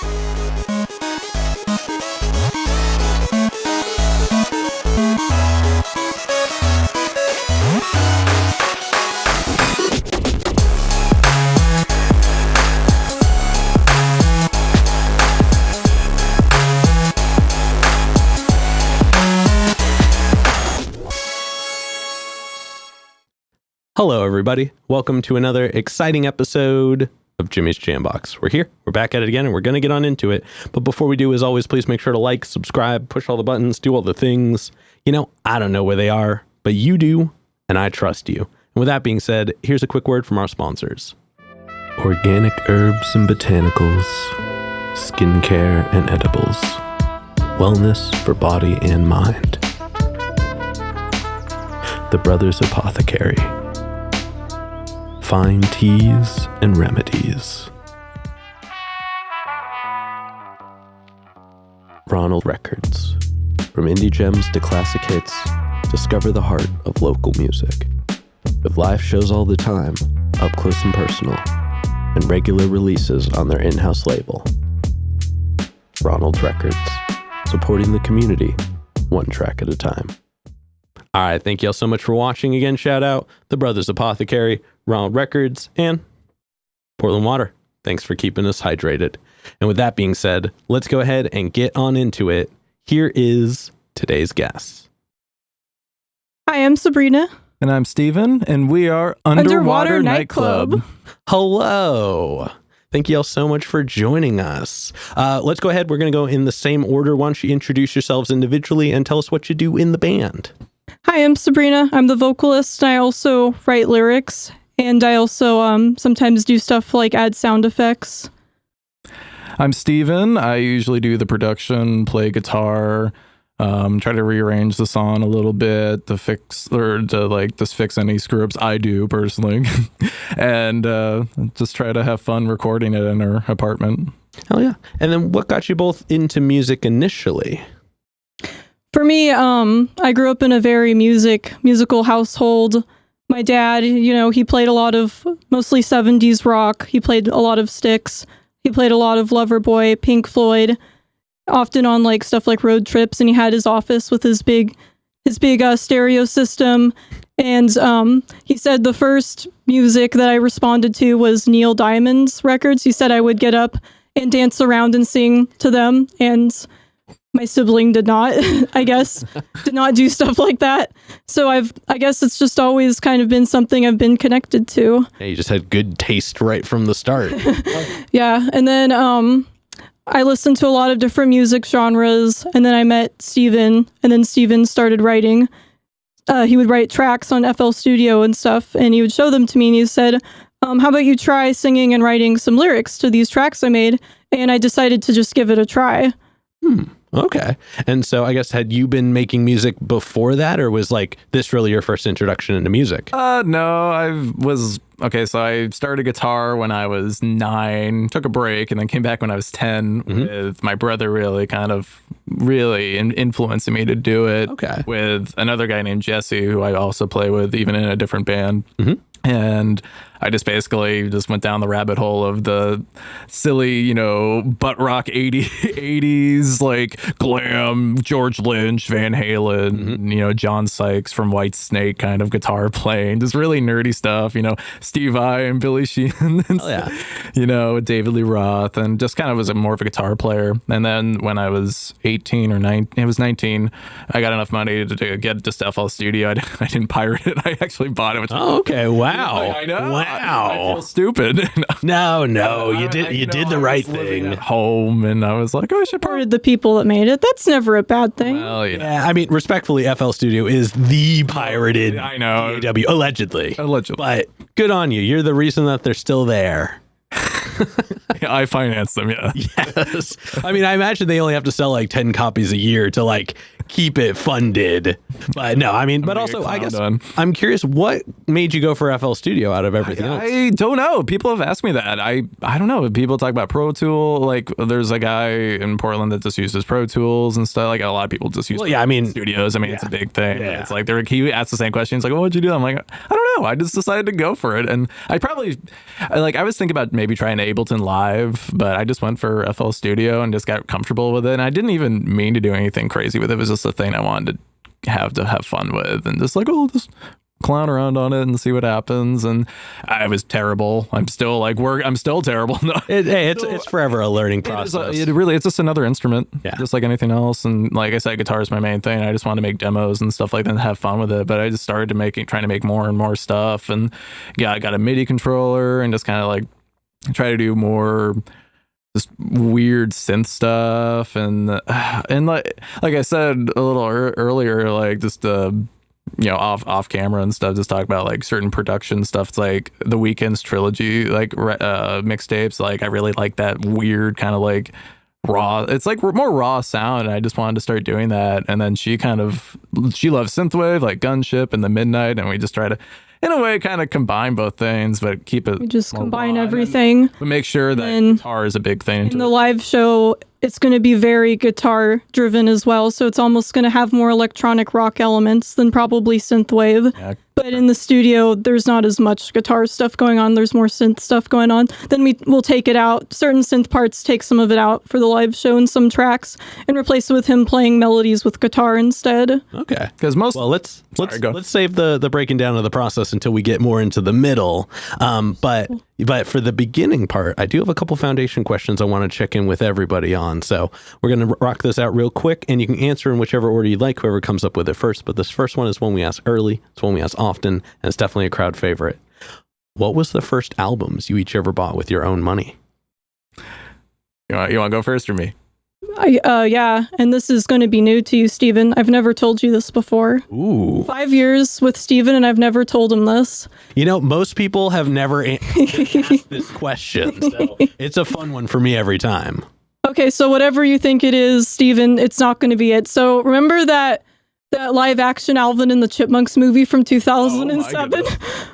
Hello, everybody. Welcome to another exciting episode of Jimmy's Jambox. We're here. We're back at it again, and we're going to get on into it. But before we do, as always, please make sure to like, subscribe, push all the buttons, do all the things. You know, I don't know where they are, but you do, and I trust you. And with that being said, here's a quick word from our sponsors. Organic herbs and botanicals, skincare and edibles, wellness for body and mind. The Brothers Apothecary. Fine teas and remedies. Ronald Records. From indie gems to classic hits, discover the heart of local music. With live shows all the time, up close and personal, and regular releases on their in-house label. Ronald Records. Supporting the community, one track at a time. All right, thank you all so much for watching. Again, shout out The Brothers Apothecary, Ronald Records, and Portland Water. Thanks for keeping us hydrated. And with that being said, let's go ahead and get on into it. Here is today's guest. Hi, I'm Sabrina. And I'm Steven, and we are Underwater Nightclub. Hello. Thank you all so much for joining us. Let's go ahead. We're going to go in the same order. Why don't you introduce yourselves individually and tell us what you do in the band? Hi, I'm Sabrina. I'm the vocalist, and I also write lyrics, and I also sometimes do stuff like add sound effects. I'm Steven. I usually do the production, play guitar, try to rearrange the song a little bit, to fix any screw-ups I do personally, and just try to have fun recording it in our apartment. Hell yeah. And then what got you both into music initially? For me, I grew up in a very musical household. My dad, he played a lot of mostly 70s rock. He played a lot of Styx. He played a lot of Loverboy, Pink Floyd, often on like stuff like road trips. And he had his office with his big stereo system. And he said the first music that I responded to was Neil Diamond's records. He said I would get up and dance around and sing to them. And my sibling did not, did not do stuff like that. So I guess it's just always kind of been something I've been connected to. Yeah, you just had good taste right from the start. Yeah. And then I listened to a lot of different music genres, and then I met Steven, and then Steven started writing. He would write tracks on FL Studio and stuff, and he would show them to me, and he said, how about you try singing and writing some lyrics to these tracks I made? And I decided to just give it a try. Okay. And so I guess, had you been making music before that, or was like this really your first introduction into music? No, so I started guitar when I was 9, took a break, and then came back when I was 10 with my brother really influencing me to do it. Okay. With another guy named Jesse, who I also play with, even in a different band. And I just basically went down the rabbit hole of the silly, butt rock 80s, like glam, George Lynch, Van Halen, John Sykes from White Snake kind of guitar playing, just really nerdy stuff, Steve Vai and Billy Sheehan, and, David Lee Roth, and just kind of was more of a guitar player. And then when I was 18 or 19, I got enough money to get just FL Studio. I didn't pirate it. I actually bought it. Okay. Wow. I know. Wow. I feel stupid. No, you did the right thing. At home, and I was like, I should Supported the people that made it. That's never a bad thing. Well, yeah. I mean, respectfully, FL Studio is the pirated I know. DAW, allegedly. Allegedly. But good on you. You're the reason that they're still there. Yeah, I financed them, yeah. Yes. I mean, I imagine they only have to sell like 10 copies a year to like keep it funded. But no, I mean, but also I guess I'm curious, what made you go for FL Studio out of everything else? I don't know. People have asked me that. I don't know. People talk about Pro Tool. Like there's a guy in Portland that just uses Pro Tools and stuff. Like a lot of people just use Studios. I mean, it's a big thing. Yeah. It's like he asked the same question. He's like, "Well, what'd you do?" I'm like, I don't know. I just decided to go for it. And I was thinking about maybe trying Ableton Live, but I just went for FL Studio and just got comfortable with it. And I didn't even mean to do anything crazy with it. It was just a thing I wanted to have fun with, and just like, just clown around on it and see what happens. And I was terrible. I'm still terrible. No, it's forever a learning process. It's just another instrument, yeah, just like anything else. And like I said, guitar is my main thing. I just want to make demos and stuff like that and have fun with it. But I just started trying to make more and more stuff. And yeah, I got a MIDI controller and just kind of like try to do more just weird synth stuff. And like I said a little earlier, like just off camera and stuff, just talk about like certain production stuff. It's like the Weeknd's trilogy, like mixtapes. Like I really like that weird kind of like raw. It's like more raw sound. And I just wanted to start doing that. And then she loves synthwave, like Gunship and the Midnight, and we just try to, in a way, kind of combine both things, but keep it. We just combine everything. But make sure that guitar is a big thing. In the live show, it's going to be very guitar driven as well. So it's almost going to have more electronic rock elements than probably synthwave. Yeah. But in the studio, there's not as much guitar stuff going on. There's more synth stuff going on. Then we'll take it out. Certain synth parts, take some of it out for the live show in some tracks and replace it with him playing melodies with guitar instead. Okay. Because let's save the breaking down of the process until we get more into the middle. But for the beginning part, I do have a couple foundation questions I want to check in with everybody on. So we're going to rock this out real quick, and you can answer in whichever order you'd like, whoever comes up with it first. But this first one is one we ask early. It's one we ask often, and it's definitely a crowd favorite. What was the first albums you each ever bought with your own money? You want to go first or me? Yeah, and this is going to be new to you, Steven. I've never told you this before. Ooh. 5 years with Steven, and I've never told him this. Most people have never asked this question, so it's a fun one for me every time. Okay, so whatever you think it is, Steven, it's not going to be it. So remember that live action Alvin and the Chipmunks movie from 2007?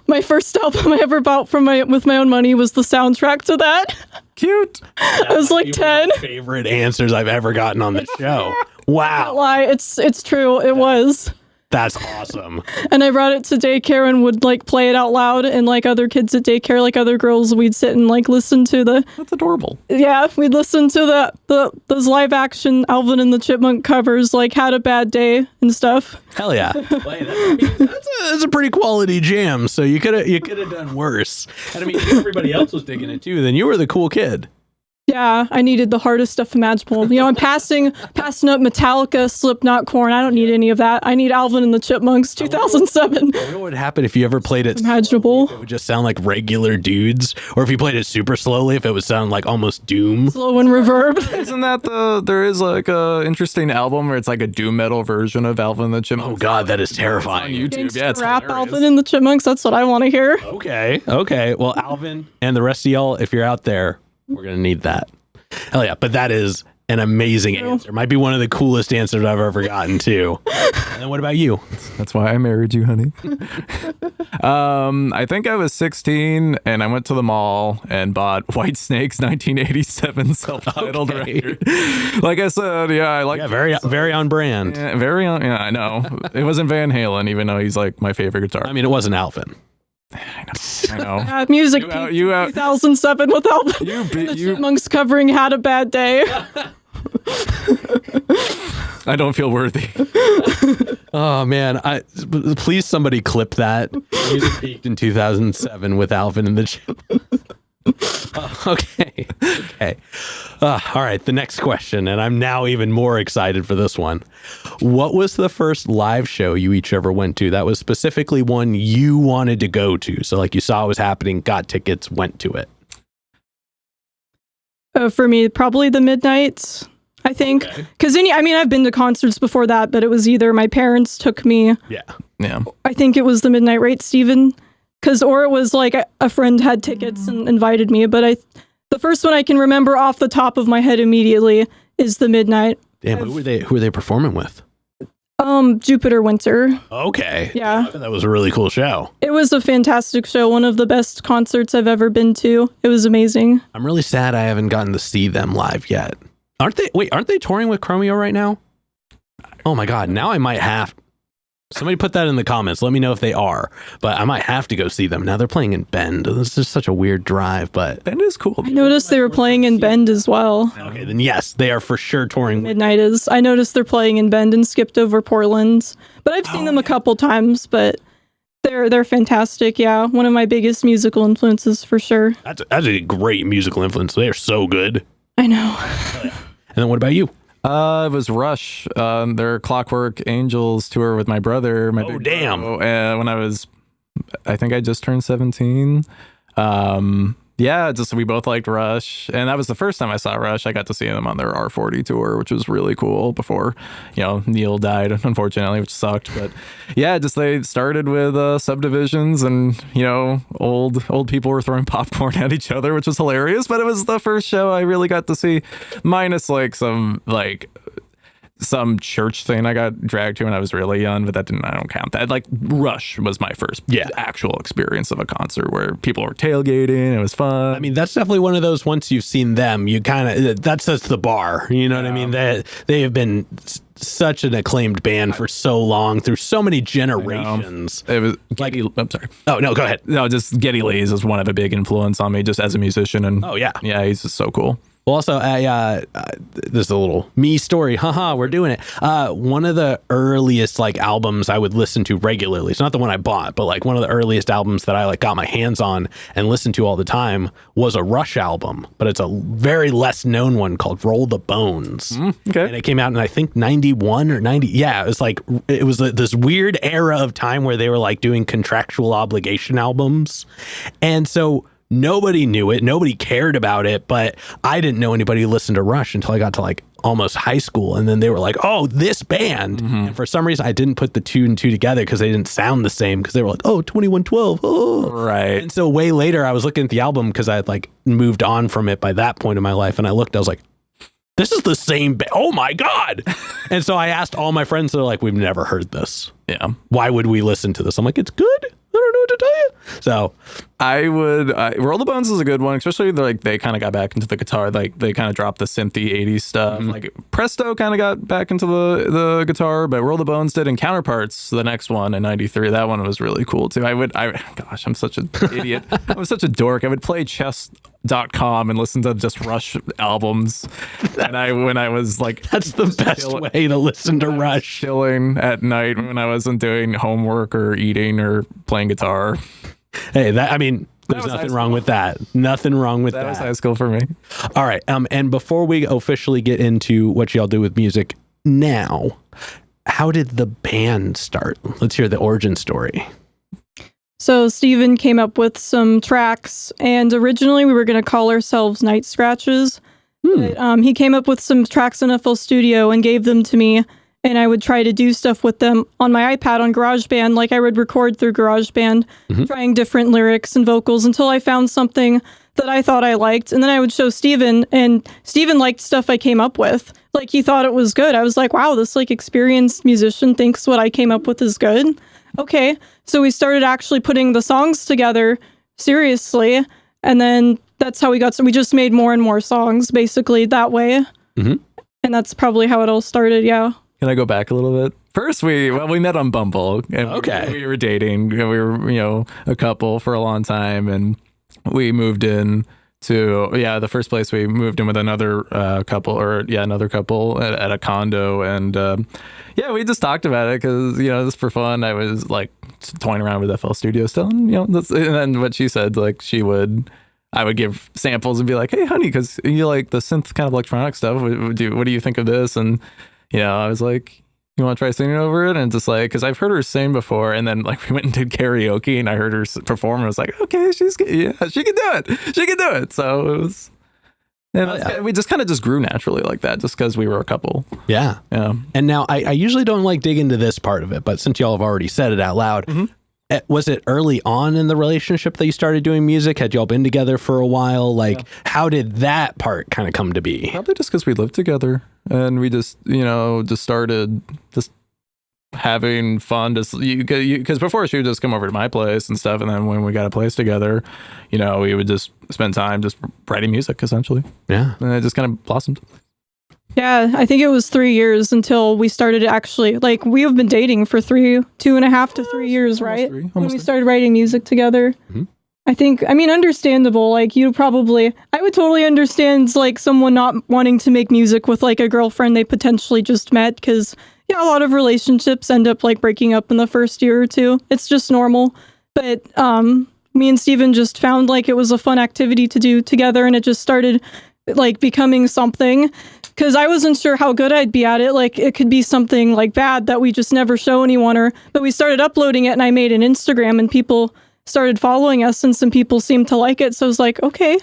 My first album I ever bought with my own money was the soundtrack to that. Cute. I was like 10. Favorite answers I've ever gotten on the show. Wow. Can't lie, it's true. It was. That's awesome. And I brought it to daycare and would like play it out loud, and like other kids at daycare, like other girls, we'd sit and like listen to That's adorable. Yeah, we'd listen to those live action Alvin and the Chipmunk covers, like Had a Bad Day and stuff. Hell yeah. That's a pretty quality jam. So you could have done worse. And I mean, if everybody else was digging it too, then you were the cool kid. Yeah, I needed the hardest stuff imaginable. I'm passing up Metallica, Slipknot, Korn. I don't need any of that. I need Alvin and the Chipmunks, 2007. You know what would happen if you ever played it imaginable? Slowly, it would just sound like regular dudes, or if you played it super slowly, if it would sound like almost doom. Slow and reverb. Isn't that there is like a interesting album where it's like a doom metal version of Alvin and the Chipmunks? Oh God, that is terrifying. On YouTube, yeah, it's rap hilarious. Alvin and the Chipmunks. That's what I want to hear. Okay. Well, Alvin and the rest of y'all, if you're out there, we're going to need that. Hell yeah. But that is an amazing answer. Might be one of the coolest answers I've ever gotten, too. And then what about you? That's why I married you, honey. I think I was 16, and I went to the mall and bought Whitesnake's 1987 self-titled record. Like I said, I like very on brand. Yeah, I know. It wasn't Van Halen, even though he's like my favorite guitar. I mean, it wasn't Alvin. I know. Music peaked in 2007 with Alvin the Chipmunks covering Had a Bad Day. I don't feel worthy. Oh man, please somebody clip that. Music peaked in 2007 with Alvin and the Chipmunks. Okay. All right, the next question, and I'm now even more excited for this one. What was the first live show you each ever went to that was specifically one you wanted to go to? So like you saw it was happening, got tickets, went to it. For me, probably the Midnights, I think. Because I've been to concerts before that, but it was either my parents took me. Yeah. I think it was the Midnight, right, Steven? Or it was like a friend had tickets and invited me, but the first one I can remember off the top of my head immediately is the Midnight. Damn, who were they performing with? Jupiter Winter. Okay. Yeah. That was a really cool show. It was a fantastic show. One of the best concerts I've ever been to. It was amazing. I'm really sad I haven't gotten to see them live yet. Aren't they touring with Chromeo right now? Oh my God. Now I might have. Somebody put that in the comments. Let me know if they are. But I might have to go see them. Now they're playing in Bend. This is such a weird drive, but Bend is cool. I noticed they were playing in Bend as well. okay, then yes, they are for sure touring. Midnight is. I noticed they're playing in Bend and skipped over Portland. But I've seen them a couple times, but they're fantastic. Yeah, one of my biggest musical influences for sure. That's a great musical influence. They are so good. I know. And then what about you? It was Rush, their Clockwork Angels tour with my brother. Damn. When I think I just turned 17. We both liked Rush, and that was the first time I saw Rush. I got to see them on their R40 tour, which was really cool before, Neil died, unfortunately, which sucked. But yeah, they started with Subdivisions, and old people were throwing popcorn at each other, which was hilarious. But it was the first show I really got to see, minus some church thing I got dragged to when I was really young, but I don't count that. Rush was my first actual experience of a concert where people were tailgating. It was fun. I mean, that's definitely one of those, once you've seen them, you kind of, that sets the bar. You know what I mean? They have been such an acclaimed band for so long, through so many generations. It was I'm sorry. Oh, no, go ahead. No, just Geddy Lee's is one of a big influence on me just as a musician. And yeah, he's just so cool. Well, also, this is a little me story. Haha, we're doing it. One of the earliest albums I would listen to regularly. It's not the one I bought, but one of the earliest albums that I got my hands on and listened to all the time was a Rush album, but it's a very less known one called Roll the Bones. Okay. And it came out in, I think, 91 or 90. Yeah, it was this weird era of time where they were doing contractual obligation albums. And so nobody knew it. Nobody cared about it. But I didn't know anybody who listened to Rush until I got to almost high school. And then they were like, oh, this band. Mm-hmm. And for some reason, I didn't put the two and two together because they didn't sound the same, because they were like, oh, 2112. Oh. Right. And so way later, I was looking at the album because I had moved on from it by that point in my life. And I looked, I was like, this is the same band. Oh my God. And so I asked all my friends, they're like, we've never heard this. Yeah. Why would we listen to this? I'm like, it's good. I don't know what to tell you. So I would Roll the Bones is a good one, especially they kind of got back into the guitar. They kind of dropped the synthy 80s stuff. Mm-hmm. Presto kind of got back into the guitar, but Roll the Bones did. And Counterparts, the next one in 93, that one was really cool too. Gosh, I'm such an idiot. I'm such a dork. I would play chess.com and listen to just Rush albums. And when I was that's the best way to listen to Rush. Chilling at night when I wasn't doing homework or eating or playing guitar. Hey, there's nothing wrong with that. Nothing wrong with that. That was high school for me. All right. And before we officially get into what y'all do with music now, how did the band start? Let's hear the origin story. So Steven came up with some tracks, and originally we were going to call ourselves Night Scratches. But, he came up with some tracks in FL Studio and gave them to me, and I would try to do stuff with them on my iPad on GarageBand. I would record through GarageBand, trying different lyrics and vocals until I found something that I thought I liked. And then I would show Steven, and Steven liked stuff I came up with. He thought it was good. I was like, wow, this experienced musician thinks what I came up with is good. Okay. So we started actually putting the songs together seriously. And then that's how we just made more and more songs basically that way. Mm-hmm. And that's probably how it all started. Yeah. Can I go back a little bit? First, we met on Bumble. And we were dating. We were, a couple for a long time. And we moved in to, the first place we moved in with another couple at a condo. And we just talked about it because, just for fun, I was toying around with FL Studio still. And, and then what she said, I would give samples and be like, hey, honey, because you like the synth kind of electronic stuff. What do you think of this? And, I was like, you want to try singing over it? And just because I've heard her sing before. And then we went and did karaoke and I heard her perform and I was like, okay, she can do it. She can do it. So it was, we just kind of just grew naturally like that just because we were a couple. Yeah. Yeah. And now I usually don't dig into this part of it, but since y'all have already said it out loud, was it early on in the relationship that you started doing music? Had y'all been together for a while? How did that part kind of come to be? Probably just because we lived together and we just, just started just having fun. Because before she would just come over to my place and stuff. And then when we got a place together, we would just spend time just writing music essentially. Yeah. And it just kind of blossomed. Yeah, I think it was 3 years until we started actually, like, we have been dating for 2.5 to 3 years, right? When we started writing music together. I think, I mean, understandable. Like, I would totally understand, like, someone not wanting to make music with, like, a girlfriend they potentially just met, because, yeah, a lot of relationships end up, like, breaking up in the first year or two. It's just normal. But me and Steven just found, like, it was a fun activity to do together, and it just started, like, becoming something. Because I wasn't sure how good I'd be at it. Like, it could be something, like, bad that we just never show anyone. But we started uploading it, and I made an Instagram, and people started following us, and some people seemed to like it. So I was like, okay,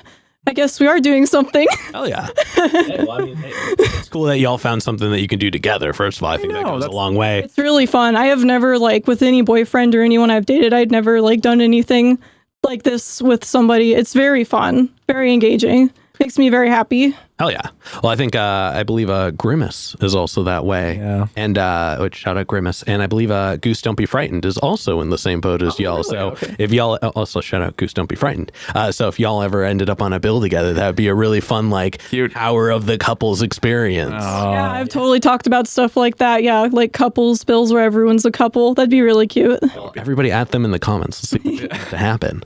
I guess we are doing something. Hell yeah. Hey, well, I mean, it's cool that y'all found something that you can do together. First of all, I think that goes a long way. It's really fun. I have never, like, with any boyfriend or anyone I've dated, I'd never, like, done anything like this with somebody. It's very fun, very engaging. Makes me very happy. Hell yeah. Well, I think, I believe Grimace is also that way. Yeah. And, which shout out Grimace. And I believe Goose Don't Be Frightened is also in the same boat as y'all. Really? So if y'all, also shout out Goose Don't Be Frightened. So if y'all ever ended up on a bill together, that would be a really fun, like, cute power of the couples experience. Oh. Yeah, I've totally talked about stuff like that. Yeah, like couples bills where everyone's a couple. That'd be really cute. Well, everybody at them in the comments. Let's see what's to happen.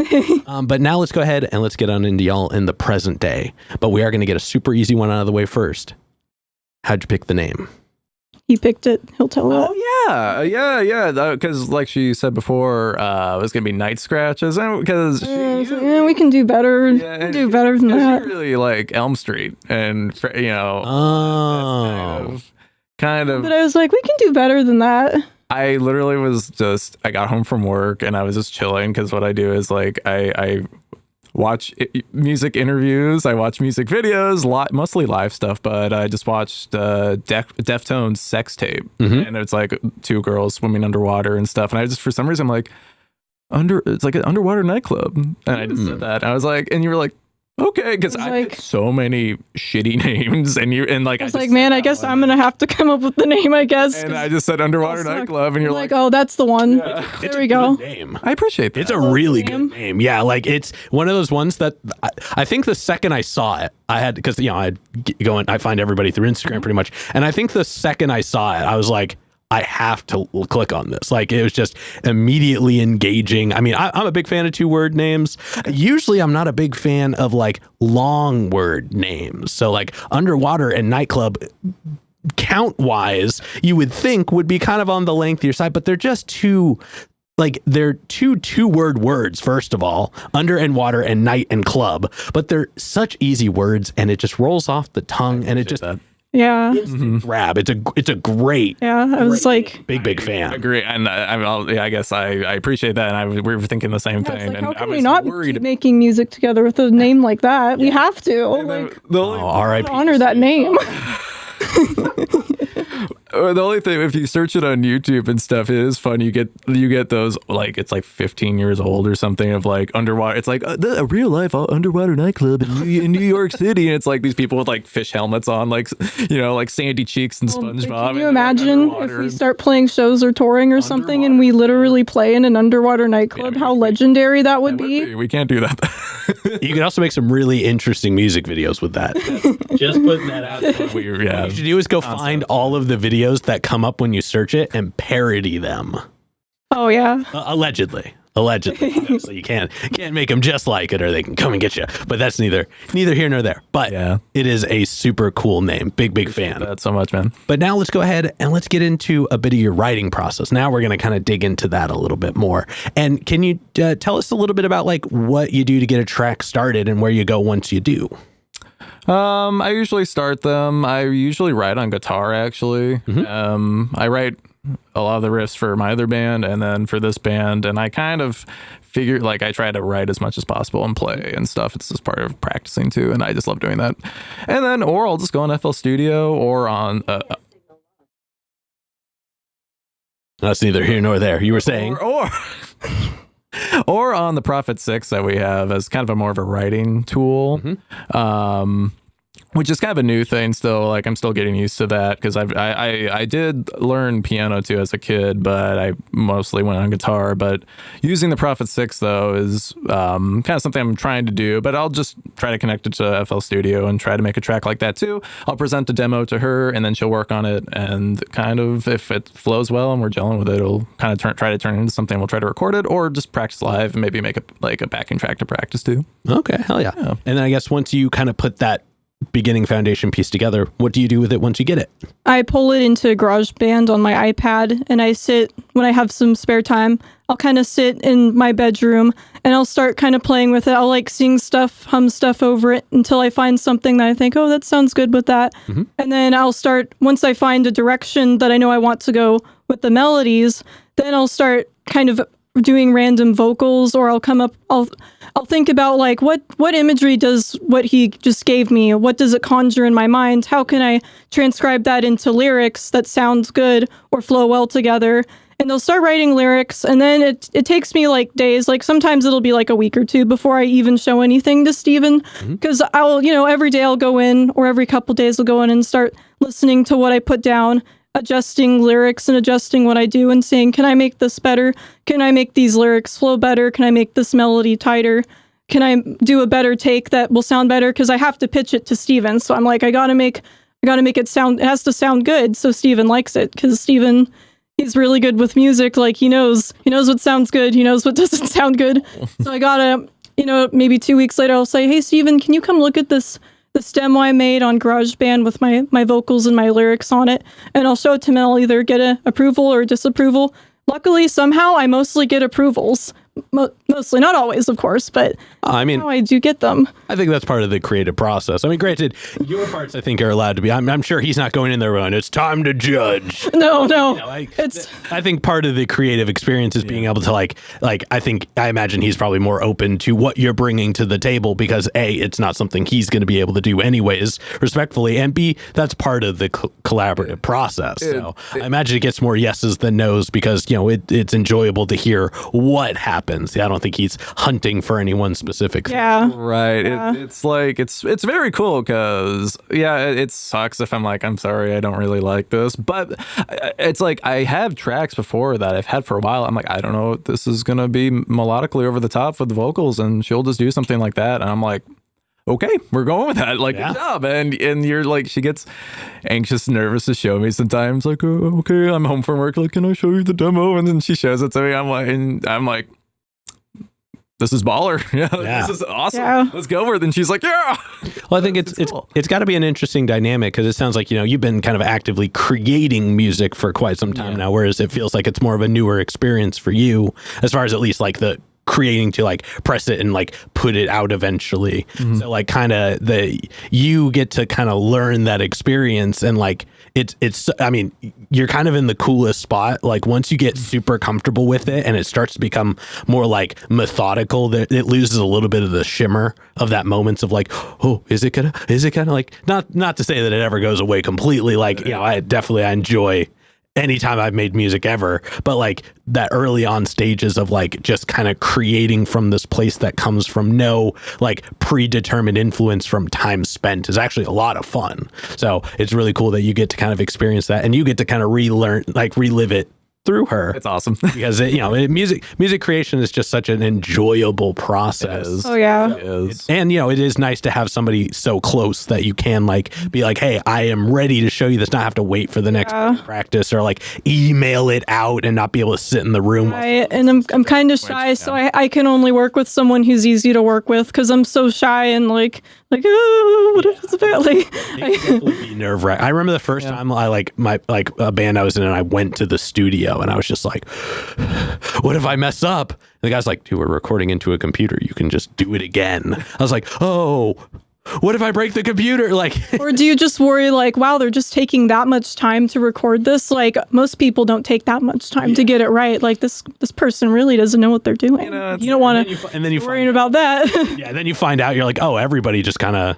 But now let's go ahead and let's get on into y'all in the present day. But we are going to get a super easy one out of the way first. How'd you pick the name? He picked it. He'll tell it. Oh, yeah. Because like she said before, it was going to be Night Scratches. Because we can do better. Yeah, we can do better than that. You really like Elm Street. And, you know. Oh. Kind of. But I was like, we can do better than that. I literally was just, I got home from work and I was just chilling. Because what I do is, like, I watch music interviews, I watch music videos, mostly live stuff, but I just watched Deftones Sex Tape, and it's like two girls swimming underwater and stuff, and I just, for some reason, I'm like, it's like an Underwater Nightclub, and I just said that, and I was like, and you were like, okay, because I picked so many shitty names, and like, I was like, man, I guess I'm gonna have to come up with the name, I guess. And I just said Underwater Nightclub, and you're like, oh, that's the one. Yeah. There we go. Name. I appreciate that. It's a really good name. Yeah, like it's one of those ones that I think the second I saw it, I had, because I'd go and I find everybody through Instagram pretty much, and I think the second I saw it, I was like, I have to click on this. Like, it was just immediately engaging. I mean, I'm a big fan of 2-word names. Usually I'm not a big fan of like long word names. So like Underwater and Nightclub, count wise, you would think would be kind of on the lengthier side, but they're just too, like, they're two-word words, first of all, under and water and night and club, but they're such easy words and it just rolls off the tongue and it just yeah. grab. It's a great. Yeah, I was like big fan. I agree, and I guess I appreciate that, and we were thinking the same thing. Like, and how can I was we not worried keep making music together with a name like that? We have to. Like, R.I.P. honor that name. The only thing, if you search it on YouTube and stuff, it is fun. You get those, like, it's like 15 years old or something, of like underwater. It's like a real life underwater nightclub in New York City, and it's like these people with like fish helmets on, like, you know, like Sandy Cheeks and SpongeBob. Can you imagine if we start playing shows or touring or something, and we literally play in an underwater nightclub? How legendary that would be. We can't do that. You can also make some really interesting music videos with that. Just putting that out there. What you should do is go find all of the videos that come up when you search it and parody them. Oh yeah. Allegedly. Obviously, you can't make them just like it, or they can come and get you. But that's neither here nor there. But it is a super cool name. Big fan. That so much, man. But now let's go ahead and let's get into a bit of your writing process. Now we're going to kind of dig into that a little bit more. And can you tell us a little bit about like what you do to get a track started and where you go once you do? I usually start them. I usually write on guitar, actually. I write a lot of the riffs for my other band and then for this band, and I kind of figure, like, I try to write as much as possible and play and stuff. It's just part of practicing too, and I just love doing that. And then, or I'll just go on FL Studio or on that's neither here nor there. You were saying or on the Prophet 6 that we have as kind of a more of a writing tool. which is kind of a new thing still. Like I'm still getting used to that because I did learn piano too as a kid, but I mostly went on guitar. But using the Prophet 6 though is kind of something I'm trying to do. But I'll just try to connect it to FL Studio and try to make a track like that too. I'll present the demo to her, and then she'll work on it. And kind of if it flows well and we're gelling with it, it'll kind of try to turn it into something. We'll try to record it or just practice live and maybe make a backing track to practice too. Okay, hell yeah. And then I guess once you kind of put that beginning foundation piece together, what do you do with it once you get it? I pull it into GarageBand on my iPad, and I sit, when I have some spare time, I'll kind of sit in my bedroom and I'll start kind of playing with it. I'll like sing stuff, hum stuff over it until I find something that I think, oh, that sounds good with that. Mm-hmm. And then I'll start, once I find a direction that I know I want to go with the melodies, then I'll start kind of doing random vocals, or I'll think about like what imagery does what he just gave me, what does it conjure in my mind, how can I transcribe that into lyrics that sounds good or flow well together. And they'll start writing lyrics, and then it takes me like days, like sometimes it'll be like a week or two before I even show anything to Steven, because I'll, every day I'll go in, or every couple days I'll go in and start listening to what I put down, adjusting lyrics and adjusting what I do and saying, can I make this better? Can I make these lyrics flow better? Can I make this melody tighter? Can I do a better take that will sound better? Because I have to pitch it to Steven. So I'm like, I gotta make it sound, it has to sound good so Steven likes it. Because Steven, he's really good with music. Like he knows what sounds good. He knows what doesn't sound good. So I gotta, maybe 2 weeks later, I'll say, hey, Steven, can you come look at this demo I made on GarageBand with my vocals and my lyrics on it, and I'll show it to him, and I'll either get a approval or disapproval. Luckily, somehow, I mostly get approvals. Mostly, not always, of course, but somehow I do get them. I think that's part of the creative process. I mean, granted, your parts, I think, are allowed to be. I'm sure he's not going in there going, it's time to judge. No. I think part of the creative experience is being able to I imagine he's probably more open to what you're bringing to the table because A, it's not something he's going to be able to do anyways, respectfully, and B, that's part of the collaborative process. So I imagine it gets more yeses than nos because, it's enjoyable to hear what happens. I don't think he's hunting for any one specific thing. Yeah. Right. Yeah. It's very cool because, it sucks if I'm like, I'm sorry, I don't really like this. But it's like I have tracks before that I've had for a while. I'm like, I don't know, this is going to be melodically over the top with the vocals. And she'll just do something like that. And I'm like, okay, we're going with that. Like, good job. And you're like, she gets anxious, nervous to show me sometimes. Like, oh, okay, I'm home from work. Like, can I show you the demo? And then she shows it to me. I'm like, this is baller. This is awesome. Yeah. Let's go for it. And she's like, yeah. Well, I think it's got to be an interesting dynamic because it sounds like, you've been kind of actively creating music for quite some time now, whereas it feels like it's more of a newer experience for you as far as at least like the creating to like press it and like put it out eventually. Mm-hmm. So like kind of you get to kind of learn that experience and like it's I mean, you're kind of in the coolest spot. Like once you get super comfortable with it and it starts to become more like methodical, that it loses a little bit of the shimmer of that moments of like, oh, is it gonna like not to say that it ever goes away completely. Like, I enjoy anytime I've made music ever, but like that early on stages of like just kind of creating from this place that comes from no like predetermined influence from time spent is actually a lot of fun. So it's really cool that you get to kind of experience that and you get to kind of relive it through her. It's awesome because music creation is just such an enjoyable process. Oh yeah, it is. And it is nice to have somebody so close that you can like be like, hey, I am ready to show you this. Not have to wait for the next practice or like email it out and not be able to sit in the room. Right. And I'm kind of shy, so I can only work with someone who's easy to work with because I'm so shy and like oh, what if it's bad? Like, it can definitely be nerve-wracking. I remember the first time I a band I was in and I went to the studio and I was just like, what if I mess up? And the guy's like, dude, we're recording into a computer. You can just do it again. I was like, oh, what if I break the computer? Like, or do you just worry like, wow, they're just taking that much time to record this? Like most people don't take that much time to get it right. Like this person really doesn't know what they're doing. You don't want to worrying about that. Yeah. Then you find out you're like, oh, everybody just kind of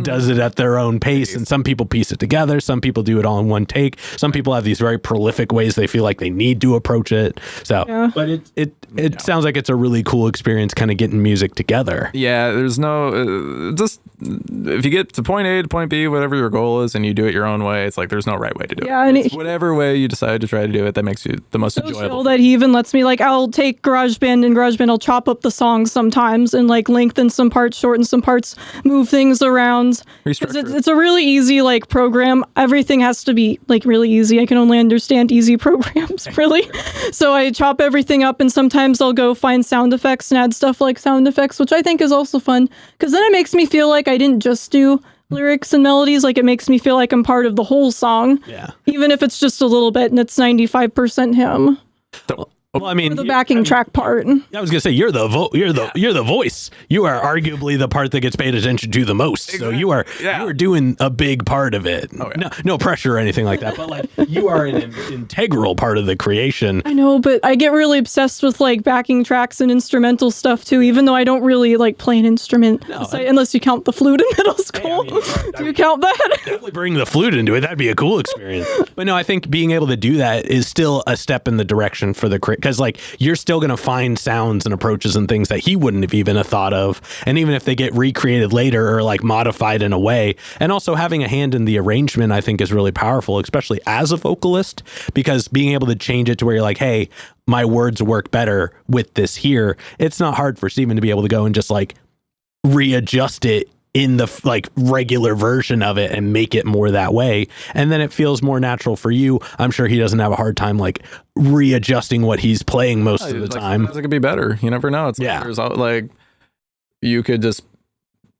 does it at their own pace, and some people piece it together, some people do it all in one take, some people have these very prolific ways they feel like they need to approach it. So but it sounds like it's a really cool experience kind of getting music together. Yeah, there's no just if you get to point A to point B, whatever your goal is, and you do it your own way, it's like there's no right way to do it. And it's whatever way you decide to try to do it that makes you the most enjoyable. That he even lets me, like, I'll take GarageBand I'll chop up the songs sometimes and like lengthen some parts, shorten some parts, move things around. It's a really easy like program. Everything has to be like really easy. I can only understand easy programs, really. So I chop everything up, and sometimes I'll go find sound effects and add stuff like sound effects, which I think is also fun, because then it makes me feel like I didn't just do lyrics and melodies. Like, it makes me feel like I'm part of the whole song, even if it's just a little bit and it's 95% him. Well, I mean, the backing track part. I was gonna say you're the voice. You are arguably the part that gets paid attention to the most. Exactly. So you are doing a big part of it. Oh, yeah. No pressure or anything like that. But like, you are an integral part of the creation. I know, but I get really obsessed with like backing tracks and instrumental stuff too. Even though I don't really like play an instrument, unless you count the flute in middle school. Do you count that? Definitely bring the flute into it. That'd be a cool experience. But no, I think being able to do that is still a step in the direction for the because like you're still going to find sounds and approaches and things that he wouldn't have even thought of. And even if they get recreated later or like modified in a way, and also having a hand in the arrangement, I think is really powerful, especially as a vocalist, because being able to change it to where you're like, hey, my words work better with this here. It's not hard for Steven to be able to go and just like readjust it in the like regular version of it and make it more that way, and then it feels more natural for you. I'm sure he doesn't have a hard time like readjusting what he's playing most of the time. It could be better. You never know. It's like you could just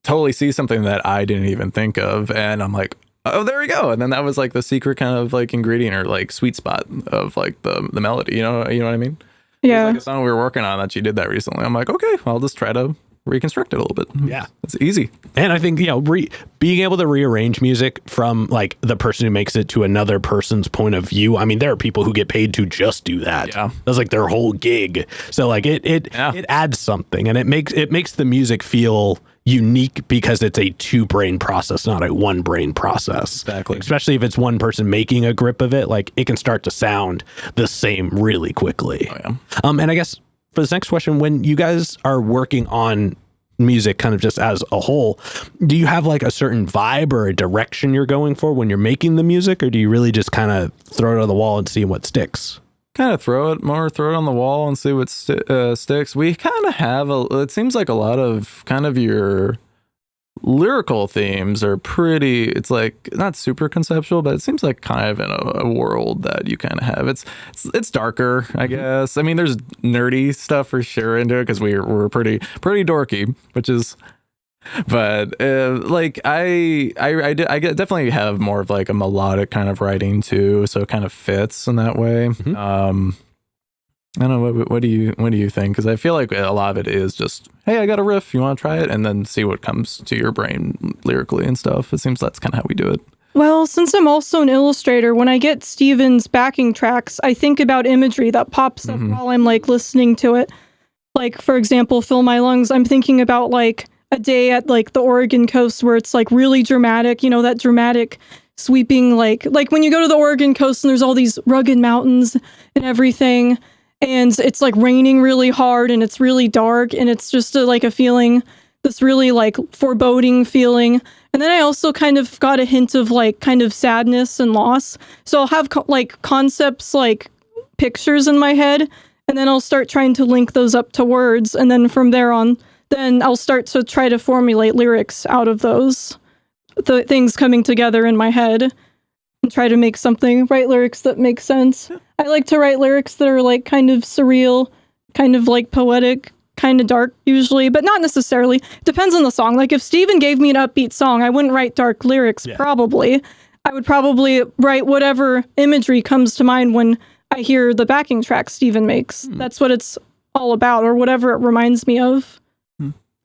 totally see something that I didn't even think of, and I'm like, oh, there we go. And then that was like the secret kind of like ingredient or like sweet spot of like the melody. You know what I mean? Yeah. Like a song we were working on that you did that recently. I'm like, okay, I'll just try to reconstruct it a little bit. Yeah, it's easy. And I think being able to rearrange music from like the person who makes it to another person's point of view. I mean, there are people who get paid to just do that. Yeah, that's like their whole gig. So like it adds something, and it makes the music feel unique because it's a two brain process, not a one brain process. Exactly. Especially if it's one person making a grip of it, like it can start to sound the same really quickly. Oh, yeah. And I guess for this next question, when you guys are working on music kind of just as a whole, do you have like a certain vibe or a direction you're going for when you're making the music, or do you really just kind of throw it on the wall and see what sticks? Kind of throw it on the wall and see what sticks. We kind of have it seems like a lot of kind of your lyrical themes are pretty, it's like not super conceptual, but it seems like kind of in a world that you kind of have. It's darker, I guess. I mean, there's nerdy stuff for sure into it because we're pretty dorky, which is, but like I definitely have more of like a melodic kind of writing too, so it kind of fits in that way. I don't know. What do you think? Because I feel like a lot of it is just, hey, I got a riff. You want to try it? And then see what comes to your brain lyrically and stuff. It seems that's kind of how we do it. Well, since I'm also an illustrator, when I get Steven's backing tracks, I think about imagery that pops up while I'm like listening to it. Like, for example, Fill My Lungs, I'm thinking about like a day at like the Oregon coast where it's like really dramatic, you know, that dramatic sweeping, like when you go to the Oregon coast and there's all these rugged mountains and everything. And it's like raining really hard and it's really dark and it's just like a feeling, this really like foreboding feeling. And then I also kind of got a hint of like kind of sadness and loss. So I'll have like concepts, like pictures in my head, and then I'll start trying to link those up to words. And then from there on, then I'll start to try to formulate lyrics out of those, the things coming together in my head. And try to write lyrics that make sense. I like to write lyrics that are like kind of surreal, kind of like poetic, kind of dark usually, but not necessarily. Depends on the song. Like if Steven gave me an upbeat song, I wouldn't write dark lyrics, probably. I would probably write whatever imagery comes to mind when I hear the backing track Steven makes. That's what it's all about, or whatever it reminds me of.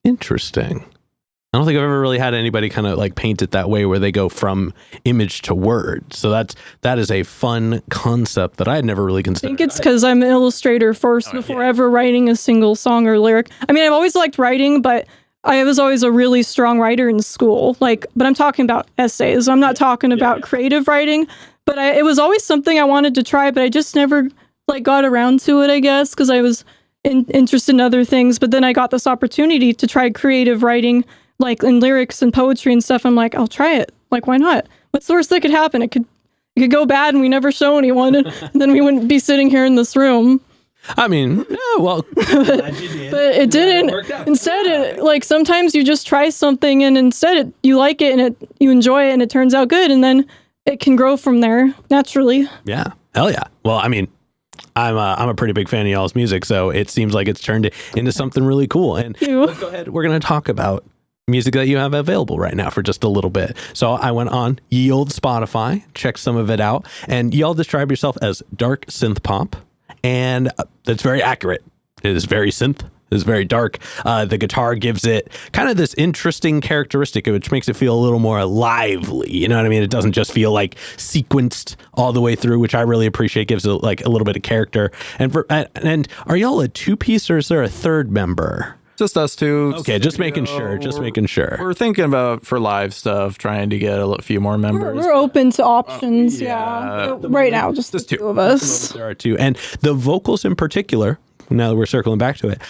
Interesting. I don't think I've ever really had anybody kind of like paint it that way where they go from image to word. So that is a fun concept that I had never really considered. I think it's because I'm an illustrator first before ever writing a single song or lyric. I mean, I've always liked writing, but I was always a really strong writer in school, but I'm talking about essays. I'm not talking about creative writing, but it was always something I wanted to try, but I just never got around to it, I guess, because I was interested in other things. But then I got this opportunity to try creative writing, in lyrics and poetry and stuff. I'm like, I'll try it. Why not? What's the worst that could happen? It could go bad and we never show anyone, and then we wouldn't be sitting here in this room. I mean, but it didn't. Instead, sometimes you just try something and instead you like it and you enjoy it and it turns out good, and then it can grow from there naturally. Yeah, hell yeah. Well, I mean, I'm a pretty big fan of y'all's music, so it seems like it's turned into something really cool. And let's go ahead. We're going to talk about music that you have available right now for just a little bit. So I went on ye old Spotify, checked some of it out, and y'all describe yourself as dark synth pop. And that's very accurate. It is very synth. It is very dark. The guitar gives it kind of this interesting characteristic, which makes it feel a little more lively. You know what I mean? It doesn't just feel sequenced all the way through, which I really appreciate. Gives it a little bit of character. And are y'all a two-piece or is there a third member? Just us two. Okay, just making sure. We're thinking about, for live stuff, trying to get a few more members. We're open to options, yeah. Right now, just the two of us. There are two. And the vocals in particular, now that we're circling back to it,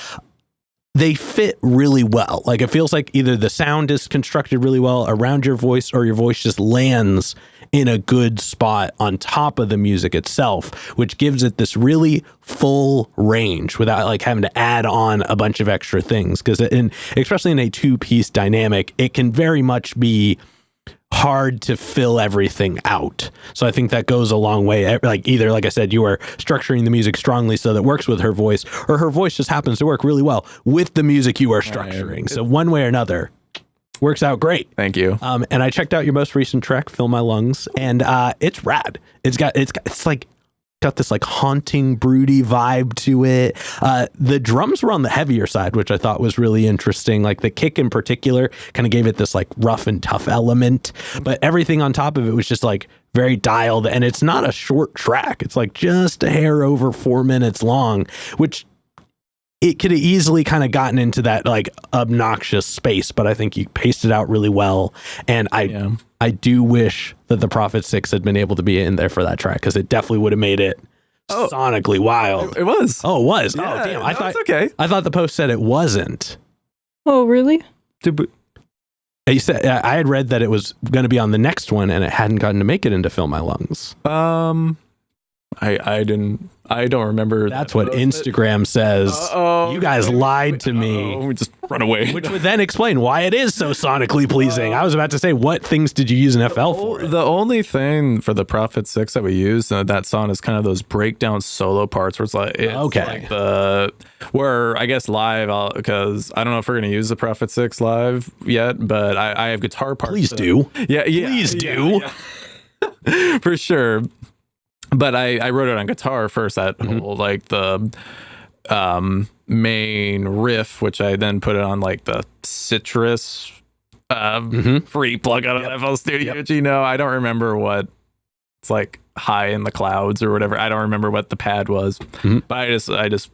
they fit really well. It feels like either the sound is constructed really well around your voice or your voice just lands in a good spot on top of the music itself, which gives it this really full range without having to add on a bunch of extra things. Because especially in a two-piece dynamic, it can very much be hard to fill everything out. So I think that goes a long way. Either, like I said, you are structuring the music strongly so that it works with her voice, or her voice just happens to work really well with the music you are structuring. Right. So one way or another, works out great. Thank you. And I checked out your most recent track, Fill My Lungs, and it's rad. It's got this haunting, broody vibe to it. The drums were on the heavier side, which I thought was really interesting. The kick in particular kind of gave it this rough and tough element, but everything on top of it was just very dialed. And it's not a short track. It's just a hair over 4 minutes long, which it could have easily kind of gotten into that obnoxious space, but I think you paced it out really well. And I do wish that the Prophet 6 had been able to be in there for that track, because it definitely would have made it sonically wild. It was. Oh, it was. Yeah, oh, damn. It's okay. I thought the post said it wasn't. Oh, really? You said I had read that it was going to be on the next one, and it hadn't gotten to make it into Fill My Lungs. I don't remember. That's what Instagram says. You guys lied to me. We just run away. Which would then explain why it is so sonically pleasing. I was about to say, what things did you use in FL for? The only thing for the Prophet 6 that we used in that song is kind of those breakdown solo parts where where I guess live, because I don't know if we're going to use the Prophet 6 live yet, but I have guitar parts. Please do. Yeah. Please do. Yeah. For sure. But I wrote it on guitar first, that whole the main riff, which I then put it on the Citrus free plug out of FL Studio. Yep. I don't remember what it's high in the clouds or whatever. I don't remember what the pad was, but I just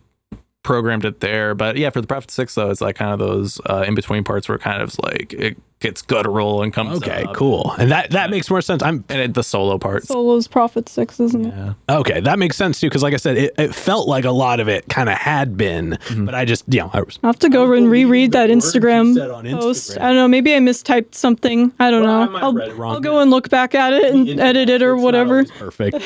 programmed it there. But yeah, for the Prophet 6 though, it's kind of those in between parts where kind of it gets guttural and comes up. Cool. And that makes more sense. The solo part. Solo's Prophet 6, isn't it? Yeah. Okay, that makes sense too, because like I said, it felt like a lot of it kind of had been, but I just, I have to go and reread that Instagram post. I don't know, maybe I mistyped something. I don't know. I'll go and look back at it and edit it or whatever. Perfect.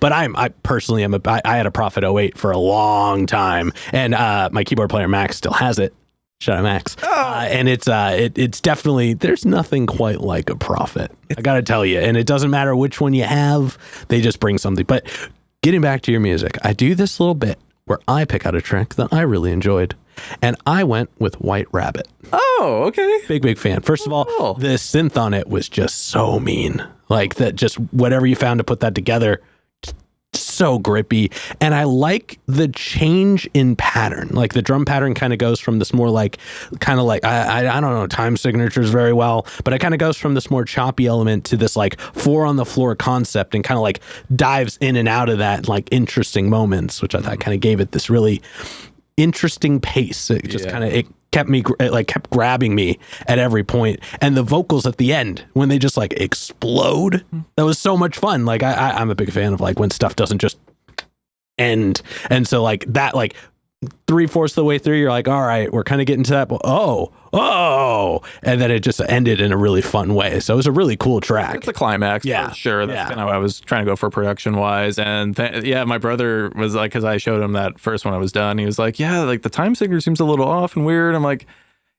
But I personally am I had a Prophet 08 for a long time, and my keyboard player Max still has it. Shout out Max. And it's definitely, there's nothing quite like a Prophet. I got to tell you. And it doesn't matter which one you have, they just bring something. But getting back to your music, I do this little bit where I pick out a track that I really enjoyed. And I went with White Rabbit. Oh, okay. Big fan. First of all, the synth on it was just so mean. That just whatever you found to put that together, so grippy. And I like the change in pattern. The drum pattern kind of goes from this more I don't know time signatures very well, but it kind of goes from this more choppy element to this 4 on the floor concept, and kind of dives in and out of that interesting moments, which I thought kind of gave it this really interesting pace. It just kind of, kept grabbing me at every point. And the vocals at the end, when they just like explode, that was so much fun. Like I'm a big fan of like when stuff doesn't just end. And so like that, like 3/4 of the way through, you're like, all right, we're kind of getting to that. But oh, and then it just ended in a really fun way. So it was a really cool track. It's the climax, for sure. That's kind of what I was trying to go for production wise. And my brother was like, because I showed him that first when I was done, he was like, yeah, like the time signature seems a little off and weird. I'm like,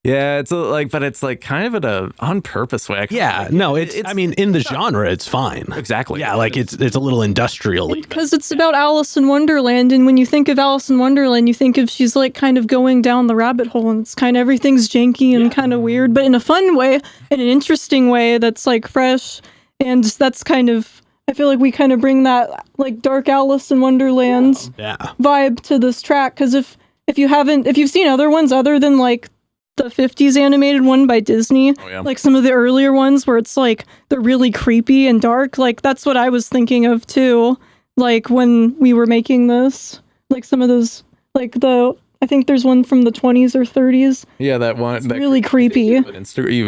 yeah, it's but it's like kind of in on purpose way. It's I mean, in the genre, it's fine. Exactly. Yeah, like it's a little industrial. Because it's about Alice in Wonderland, and when you think of Alice in Wonderland, you think of she's like kind of going down the rabbit hole, and it's kind of everything's janky and kind of weird, but in a fun way, in an interesting way that's like fresh, and that's kind of, I feel like we kind of bring that like dark Alice in Wonderland vibe to this track. Because if you've seen other ones other than like the 50s animated one by Disney, like some of the earlier ones where it's like they're really creepy and dark, like that's what I was thinking of too, like when we were making this, like some of those, like I think there's one from the 20s or 30s. Yeah, that one. It's really creepy. You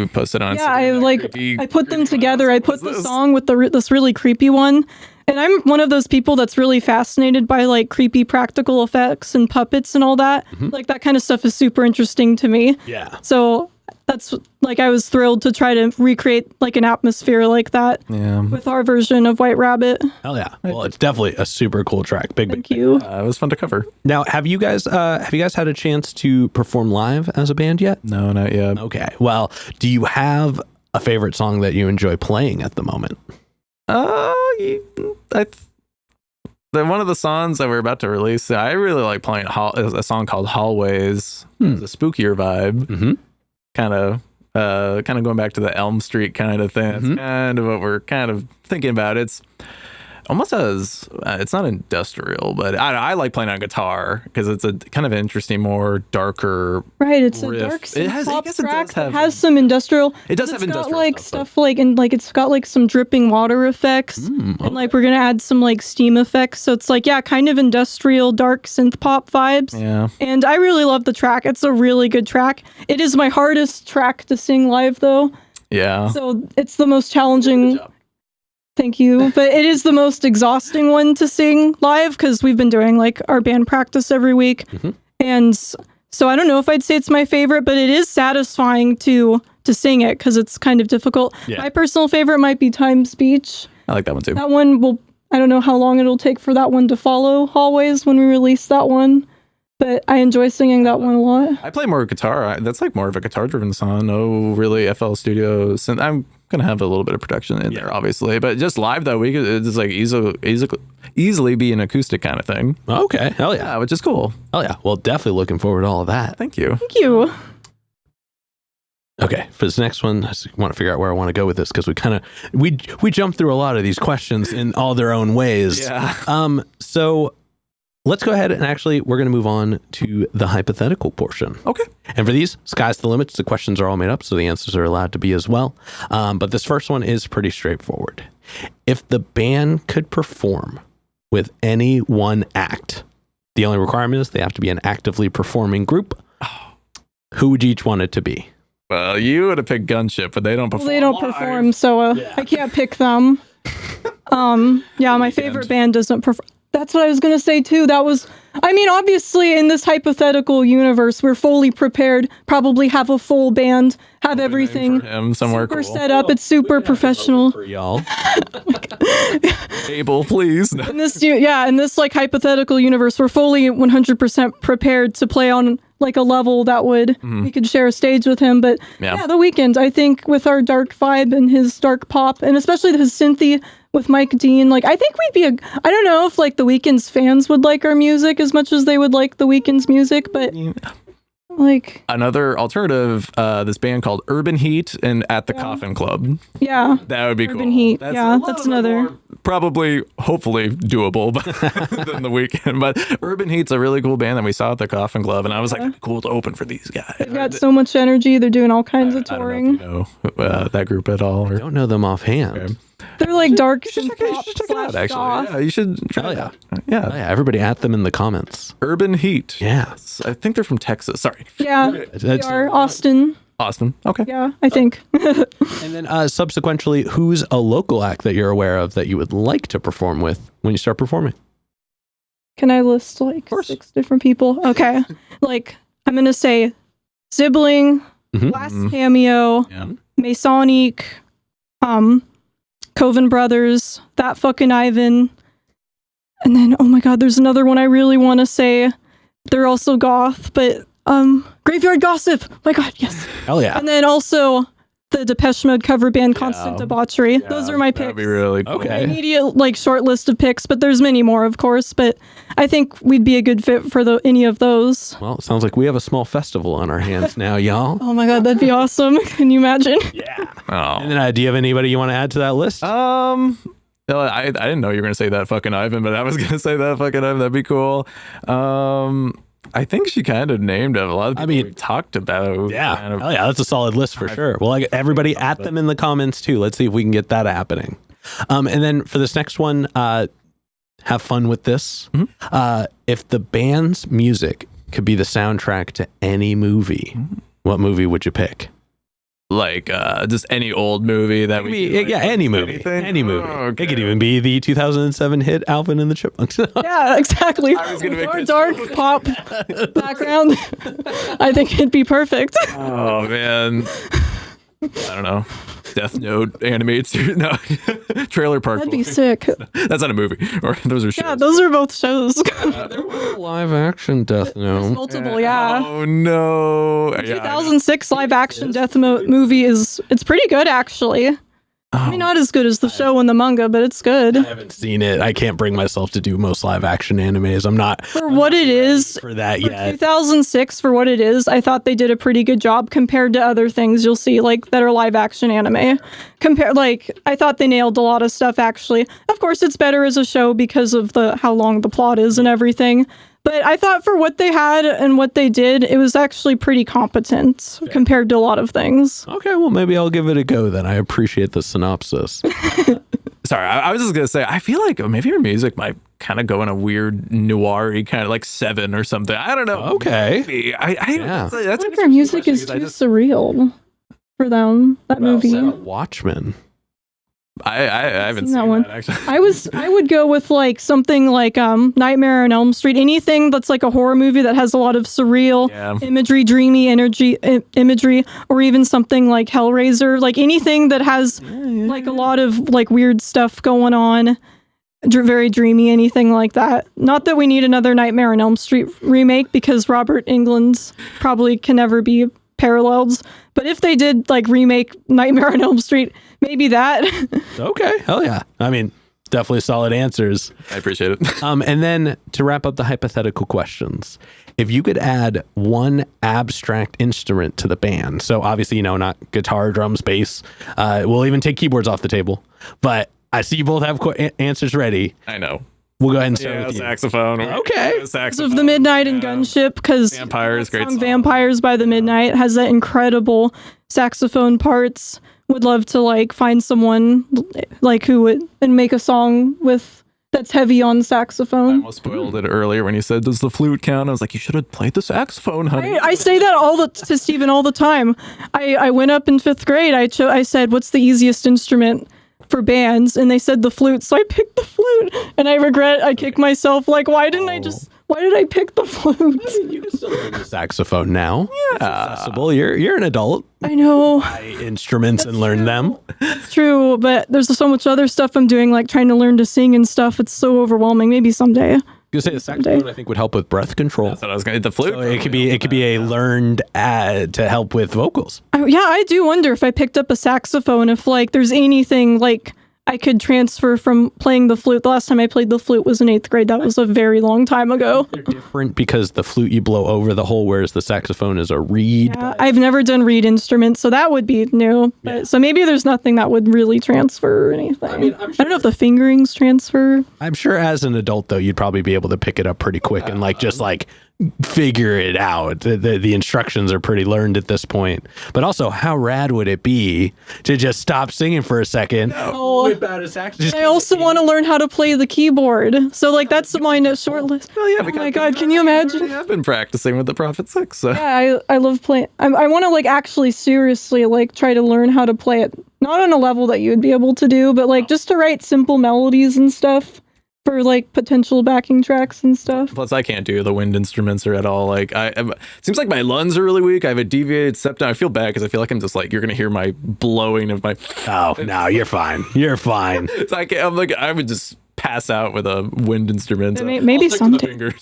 posted on Instagram. I put them together. I put the song with this really creepy one. And I'm one of those people that's really fascinated by like creepy practical effects and puppets and all that. Like that kind of stuff is super interesting to me. Yeah. So that's like, I was thrilled to try to recreate like an atmosphere like that with our version of White Rabbit. Hell yeah. Well, it's definitely a super cool track. Thank you. It was fun to cover. Now, have you guys had a chance to perform live as a band yet? No, not yet. Okay. Well, do you have a favorite song that you enjoy playing at the moment? One of the songs that we're about to release, I really like playing a song called Hallways. It's a spookier vibe. Kind of going back to the Elm Street kind of thing. It's kind of what we're kind of thinking about. It's almost as it's not industrial, but I like playing on guitar because it's a kind of interesting, more darker. Right, it's riff. a dark synthpop track. It has some industrial. It does have industrial. It's got like stuff like, and like it's got like some dripping water effects, and like we're gonna add some like steam effects. So it's like kind of industrial, dark synthpop vibes. Yeah. And I really love the track. It's a really good track. It is my hardest track to sing live though. Yeah. So it's the most challenging. Thank you. But it is the most exhausting one to sing live because we've been doing like our band practice every week. And so I don't know if I'd say it's my favorite, but it is satisfying to sing it because it's kind of difficult. My personal favorite might be Time Speech. I like that one too. That one I don't know how long it'll take for that one to follow Hallways when we release that one. But I enjoy singing that one a lot. I play more guitar. That's like more of a guitar-driven song. No, really, FL Studio. I'm gonna have a little bit of production in there, obviously. But just live that week, it's like easily be an acoustic kind of thing. Okay, hell yeah, which is cool. Hell yeah. Well, definitely looking forward to all of that. Thank you. Thank you. Okay, for this next one, I just want to figure out where I want to go with this because we jump through a lot of these questions in all their own ways. Yeah. So let's go ahead and actually we're going to move on to the hypothetical portion. Okay. And for these, sky's the limit. The questions are all made up, so the answers are allowed to be as well. But this first one is pretty straightforward. If the band could perform with any one act, the only requirement is they have to be an actively performing group. Who would you each want it to be? Well, you would have picked Gunship, but they don't perform. Well, they don't perform, so I can't pick them. My favorite band doesn't perform. That's what I was going to say too. Obviously in this hypothetical universe, we're fully prepared, probably have a full band, have everything somewhere super cool. set up. It's super professional. For y'all. Abel, please. In this like hypothetical universe, we're fully 100% prepared to play on like a level that we could share a stage with him. But The Weeknd, I think with our dark vibe and his dark pop, and especially his synthy with Mike Dean, like I think we'd be I don't know if like The Weeknd's fans would like our music as much as they would like The Weeknd's music, but like another alternative, this band called Urban Heat and At the Coffin Club. Yeah. That would be Urban cool. Heat. That's another. Probably, hopefully doable than The Weeknd. But Urban Heat's a really cool band that we saw at the Coffin Club, and I was like, it'd be cool to open for these guys. They've got so much energy. They're doing all kinds of touring. I don't know if you know that group at all. I don't know them offhand. Okay. They're like dark You should check it out, actually. goth. Yeah, you should try it out. Yeah. Oh, yeah, everybody at them in the comments. Urban Heat. Yeah. I think they're from Texas. Sorry. Yeah, they are. Austin. Austin. Okay. Yeah, I think. And then subsequently, who's a local act that you're aware of that you would like to perform with when you start performing? Can I list like 6 different people? Okay. Like, I'm going to say Sibling, Last Cameo, Masonic, Coven Brothers, That Fucking Ivan. And then, oh my God, there's another one I really want to say. They're also goth, but Graveyard Gossip. My God, yes. Hell yeah. And then also the Depeche Mode cover band Constant Debauchery. Those are my picks. That'd be really cool. Okay. Immediate like short list of picks, but there's many more, of course. But I think we'd be a good fit for any of those. Well, it sounds like we have a small festival on our hands now, y'all. Oh my God, that'd be awesome! Can you imagine? Yeah. Oh. And then, do you have anybody you want to add to that list? No, I didn't know you were gonna say That Fucking Ivan, but I was gonna say That Fucking Ivan. That'd be cool. I think she kind of named a lot of people we talked about. Yeah. Kind of, Hell yeah, that's a solid list for sure. Well, everybody at them in the comments too. Let's see if we can get that happening. And then for this next one, have fun with this. If the band's music could be the soundtrack to any movie, what movie would you pick? like just any old movie that any movie. Oh, okay. It could even be the 2007 hit Alvin and the Chipmunks. Yeah, exactly. I was gonna make Or this dark pop background. I think it'd be perfect. Oh man, I don't know. Death Note animated series. No, Trailer Park That'd be Boys. sick. That's not a movie. Or those are shows. Yeah, those are both shows. Live action Death Note. Multiple, yeah. Oh no. 2006 live action Death Note movie it's pretty good actually. I mean, not as good as the show and the manga, but it's good. I haven't seen it. I can't bring myself to do most live action animes. I'm not For what it is, for that for yet. 2006, for what it is, I thought they did a pretty good job compared to other things you'll see like that are live action anime. I thought they nailed a lot of stuff actually. Of course, it's better as a show because of how long the plot is and everything. But I thought for what they had and what they did, it was actually pretty competent compared to a lot of things. Okay, well, maybe I'll give it a go then. I appreciate the synopsis. Sorry, I was just gonna say, I feel like maybe your music might kind of go in a weird noir-y kind of like Seven or something. I don't know. Okay. Maybe. Yeah. That's Their music is too surreal for them. That movie. Watchmen. I haven't seen that one. that actually. I would go with like something like Nightmare on Elm Street. Anything that's like a horror movie that has a lot of surreal imagery, dreamy imagery, or even something like Hellraiser. Like anything that has like a lot of like weird stuff going on, very dreamy. Anything like that. Not that we need another Nightmare on Elm Street remake because Robert Englund's probably can never be paralleled. But if they did like remake Nightmare on Elm Street, maybe that. Okay, hell yeah. I mean, definitely solid answers. I appreciate it. And then to wrap up the hypothetical questions, if you could add one abstract instrument to the band, so obviously, not guitar, drums, bass, we'll even take keyboards off the table, but I see you both have answers ready. I know. We'll go ahead and start with you. Saxophone. Okay. Saxophone. Of the Midnight and Gunship, because Vampires, great song. Vampires by the Midnight has that incredible saxophone parts. Would love to like find someone like who would and make a song that's heavy on I saxophone. almost spoiled it earlier when he said, "Does the flute count?" I was like, "You should have played the saxophone, honey." I say that to Steven all the time. I went up in 5th grade. I said, "What's the easiest instrument for bands?" And they said the flute, so I picked the flute. And I kick myself like, why did I pick the flute? You can still learn the saxophone now. Yeah. It's accessible. You're an adult. I know. Buy instruments and learn them. It's true, but there's so much other stuff I'm doing, like trying to learn to sing and stuff. It's so overwhelming. Maybe someday. You say the saxophone, I think, would help with breath control. That's what I was going to. The flute. So it could be a learned to help with vocals. I do wonder if I picked up a saxophone, if like there's anything like I could transfer from playing the flute. The last time I played the flute was in 8th grade. That was a very long time ago. They're different because the flute you blow over the hole, whereas the saxophone is a reed. Yeah, I've never done reed instruments, so that would be new. But, so maybe there's nothing that would really transfer or anything. I don't know if the fingerings transfer. I'm sure as an adult, though, you'd probably be able to pick it up pretty quick and just figure it out. The instructions are pretty learned at this point. But also, how rad would it be to just stop singing for a second, whip out a sax? I also want to learn how to play the keyboard. So like that's my short list. Well, yeah, oh my god, can you imagine? I've been practicing with the Prophet 6. So. Yeah, I love playing. I want to like actually seriously like try to learn how to play it. Not on a level that you would be able to do, but like just to write simple melodies and stuff for like potential backing tracks and stuff. Plus, I can't do the wind instruments or at all. Like, it seems like my lungs are really weak. I have a deviated septum. I feel bad because I feel like I'm just like, you're gonna hear my blowing of my. Oh no, you're fine. You're fine. It's like I'm like I would just pass out with a wind instrument. Maybe someday.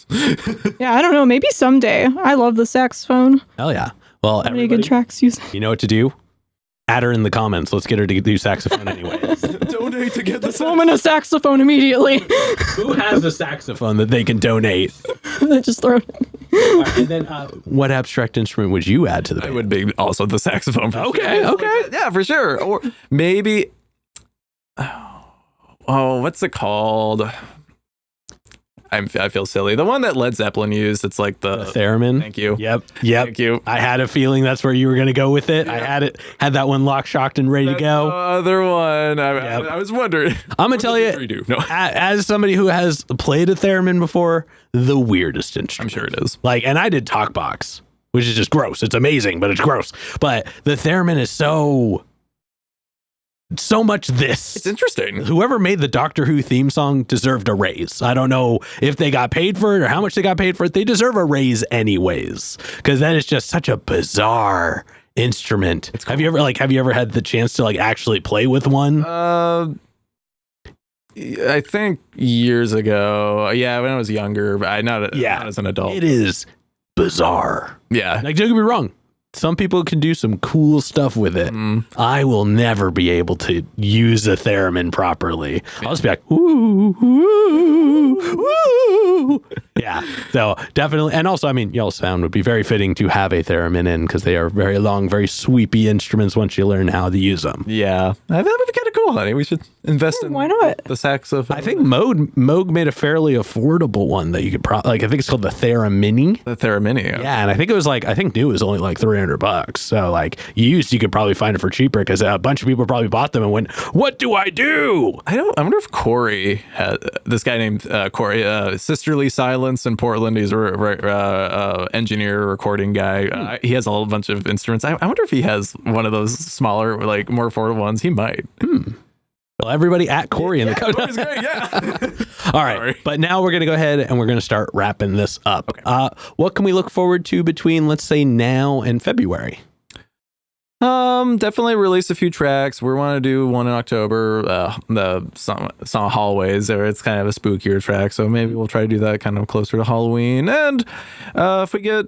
Yeah, I don't know. Maybe someday. I love the saxophone. Hell yeah. Well, many good tracks using. You know what to do? Add her in the comments. Let's get her to do saxophone anyways. Donate to get this woman a saxophone immediately. Who has a saxophone that they can donate? Just throw it. Right, and then, what abstract instrument would you add to the band? It would be also the saxophone. Okay. Yeah, for sure. Or maybe. Oh, what's it called? I feel silly. The one that Led Zeppelin used, it's like the theremin. Thank you. Yep. Thank you. I had a feeling that's where you were going to go with it. Yep. I had that one locked, shocked, and ready to go. The other one. I was wondering. I'm going to tell you, as somebody who has played a theremin before, the weirdest instrument. I'm sure it is. Like, and I did talk box, which is just gross. It's amazing, but it's gross. But the theremin is so much this. It's interesting. Whoever made the Doctor Who theme song deserved a raise. I don't know if they got paid for it or how much they got paid for it. They deserve a raise anyways, because that is just such a bizarre instrument. Cool. Have you ever had the chance to like actually play with one? I think years ago. Yeah, when I was younger, but not as an adult. It is bizarre. Yeah. Like, don't get me wrong. Some people can do some cool stuff with it. I will never be able to use a theremin properly. I'll just be like, ooh, ooh, ooh. Yeah, so definitely. And also, I mean, y'all's sound would be very fitting to have a theremin in because they are very long, very sweepy instruments once you learn how to use them. Yeah, that would be kind of cool, honey. We should invest in why not? The saxophone. I think Moog made a fairly affordable one that you could probably, like, I think it's called the Theramini. The Theramini. Yeah, and I think new was only like $300. So like used, you could probably find it for cheaper because a bunch of people probably bought them and went, "What do I do?" I wonder if Corey had this guy named Corey, Sisterly Silence in Portland. He's a engineer, recording guy. He has a whole bunch of instruments. I wonder if he has one of those smaller, like more affordable ones. He might. Well, everybody at Corey in the code. Corey's great, yeah. All right. Sorry. But now we're going to go ahead and we're going to start wrapping this up. Okay. What can we look forward to between, let's say, now and February? Definitely release a few tracks. We want to do one in October, the song Hallways, or it's kind of a spookier track. So maybe we'll try to do that kind of closer to Halloween. And if we get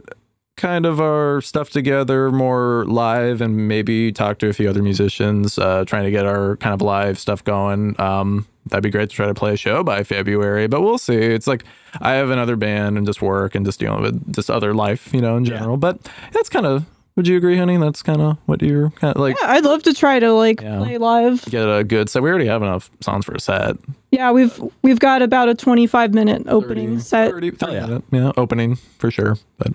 kind of our stuff together more live and maybe talk to a few other musicians, trying to get our kind of live stuff going. That'd be great to try to play a show by February, but we'll see. It's like I have another band and just work and just dealing with just other life, in general. Yeah. But that's kind of, would you agree, honey? That's kind of what you're kind of like. Yeah, I'd love to try to play live. Get a good set. We already have enough songs for a set. Yeah, we've got about a 25-minute opening set. 30 minute, opening for sure. But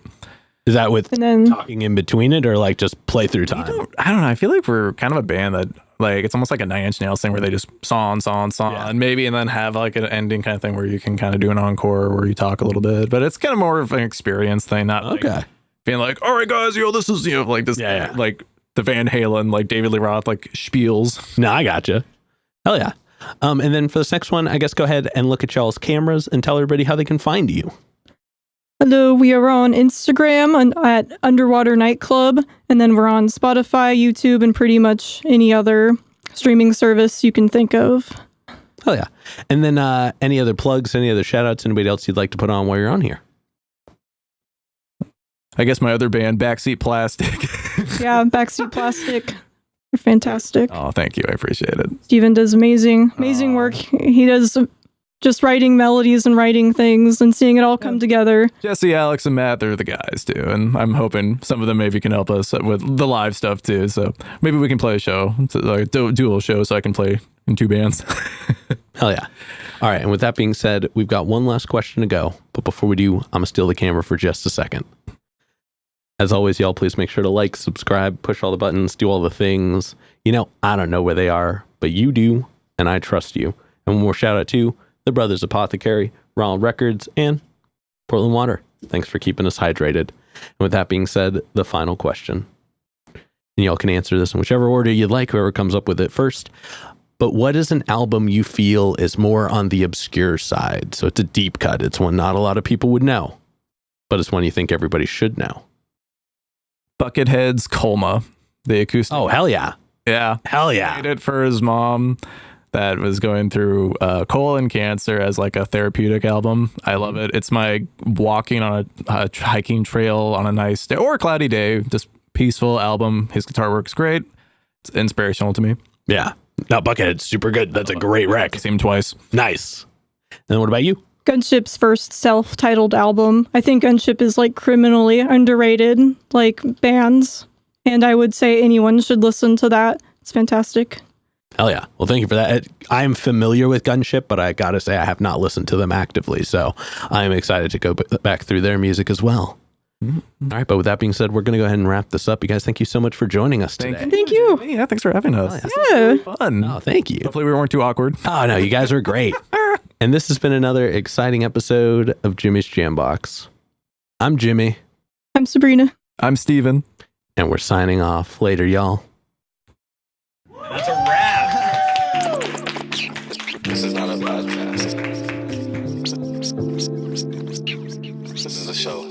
is that with talking in between it or like just play through time? I don't know. I feel like we're kind of a band that like it's almost like a Nine Inch Nails thing where they just song, and maybe and then have like an ending kind of thing where you can kind of do an encore where you talk a little bit. But it's kind of more of an experience thing, not like being like, all right, guys, this is like this, like the Van Halen, like David Lee Roth, like spiels. No, I gotcha. Hell yeah. And then for this next one, I guess go ahead and look at y'all's cameras and tell everybody how they can find you. Hello, we are on Instagram at Underwater Nightclub, and then we're on Spotify, YouTube, and pretty much any other streaming service you can think of. Oh, yeah. And then any other plugs, any other shout-outs, anybody else you'd like to put on while you're on here? I guess my other band, Backseat Plastic. Yeah, Backseat Plastic. They're fantastic. Oh, thank you. I appreciate it. Steven does amazing work. He does just writing melodies and writing things and seeing it all come together. Jesse, Alex, and Matt, they're the guys too. And I'm hoping some of them maybe can help us with the live stuff too. So maybe we can play a show, like a dual show, so I can play in two bands. Hell yeah. All right. And with that being said, we've got one last question to go. But before we do, I'm going to steal the camera for just a second. As always, y'all, please make sure to like, subscribe, push all the buttons, do all the things. You know, I don't know where they are, but you do, and I trust you. And one more shout out to the Brothers Apothecary, Ronald Records, and Portland Water. Thanks for keeping us hydrated. And with that being said, the final question. And y'all can answer this in whichever order you'd like, whoever comes up with it first. But what is an album you feel is more on the obscure side? So it's a deep cut. It's one not a lot of people would know, but it's one you think everybody should know. Buckethead's Colma, the acoustic. Oh, hell yeah. Yeah. Hell yeah. He made it for his mom that was going through colon cancer as like a therapeutic album. I love it. It's my walking on a hiking trail on a nice day or a cloudy day, just peaceful album. His guitar work's great. It's inspirational to me. Yeah. Now, Buckethead's super good. That's a great rec. I've seen him twice. Nice. And what about you? Gunship's first self-titled album. I think Gunship is like criminally underrated, like bands. And I would say anyone should listen to that. It's fantastic. Hell yeah. Well, thank you for that. I'm familiar with Gunship, but I got to say I have not listened to them actively. So I'm excited to go back through their music as well. Mm-hmm. All right. But with that being said, we're going to go ahead and wrap this up. You guys, thank you so much for joining us today. Thank you. Yeah, thanks for having us. Oh, yeah. This was really fun. Oh, thank you. Hopefully we weren't too awkward. Oh, no, you guys are great. And this has been another exciting episode of Jimmy's Jambox. I'm Jimmy. I'm Sabrina. I'm Steven. And we're signing off. Later, y'all. That's a wrap. This is not a podcast. This is a show.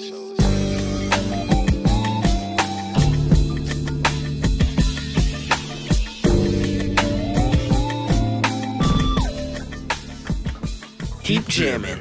Keep jamming.